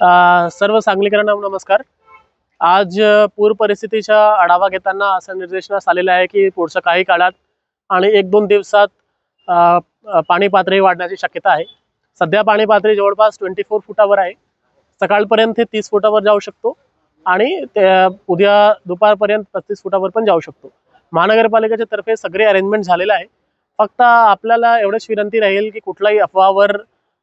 सर्व सांगलीकरांना नमस्कार। आज पूर परिस्थितीचा आढावा घेताना असं निर्देशनास आलेलं आहे की पुढच्या काही काळात आणि 1-2 दिवसात पाणी पातळी वाढण्याची शक्यता आहे। सध्या पाणी पातळी जवळपास 24 फुटावर आहे। सकाळपर्यंत ते 30 फुटावर जाऊ शकतो आणि उद्या दुपारपर्यंत 35 फुटावर पण जाऊ शकतो। महानगरपालिकेच्या तर्फे सगळे अरेंजमेंट झालेले आहे। फक्त आपल्याला एवढीच विनंती राहील की कुठल्याही अफवावर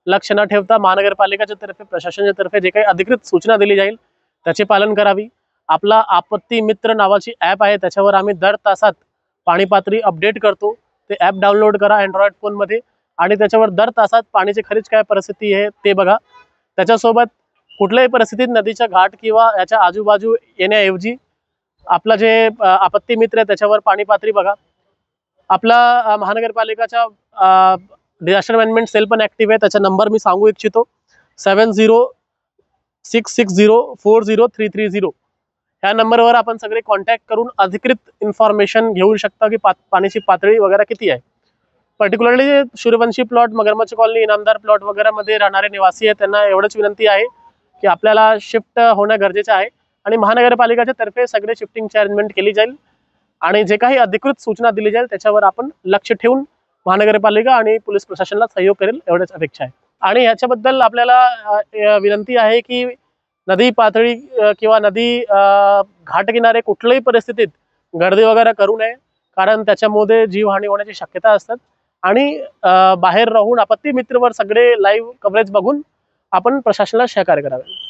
लक्ष न ठेवता महानगरपालिकेच्या तर्फे प्रशासनाच्या तर्फे जे काही अधिकृत सूचना दिली जाईल त्याचे पालन करावी। आपला आपत्ती मित्र नावाची ॲप आहे, त्याच्यावर आम्ही दर तासात पाणी पातळी अपडेट करतो। ते ॲप डाउनलोड करा अँड्रॉइड फोनमध्ये आणि त्याच्यावर दर तासात पाण्याची खरीच काय परिस्थिती आहे ते बघा। त्याच्यासोबत कुठल्याही परिस्थितीत नदीच्या घाट किंवा याच्या आजूबाजू येण्याऐवजी आपला जे आपत्ती मित्र आहे त्याच्यावर पाणी पातळी बघा। आपला महानगरपालिकाचा डिझास्टर मॅनेजमेंट सेल पण ॲक्टिव्ह आहे। त्याचा नंबर मी सांगू इच्छितो 7066040330। ह्या नंबरवर आपण सगळे कॉन्टॅक्ट करून अधिकृत इन्फॉर्मेशन घेऊ शकता की पाण्याची पातळी वगैरे किती आहे। पर्टिक्युलरली सूर्यवंशी प्लॉट, मगरमच्छ कॉलनी, इनामदार प्लॉट वगैरे मध्ये राहणारे निवासी आहेत त्यांना एवढंच विनंती आहे की आपल्याला शिफ्ट होणं गरजेचं आहे आणि महानगरपालिकेच्या तर्फे सगळे शिफ्टिंगची अरेंजमेंट केली जाईल आणि जे काही अधिकृत सूचना दिली जाईल त्याच्यावर आपण लक्ष ठेवून महानगरपालिका आणि पोलीस प्रशासनाला सहयोग करेल एवढीच अपेक्षा आहे। आणि याच्याबद्दल आपल्याला विनंती आहे की नदी पातळी किंवा नदी घाट किनारे कुठल्याही परिस्थितीत गर्दी वगैरे करू नये, कारण त्याच्यामध्ये जीवहानी होण्याची शक्यता असतात। आणि बाहेर राहून आपत्ती मित्रवर सगळे लाईव्ह कव्हरेज बघून आपण प्रशासनाला सहकार्य करावे।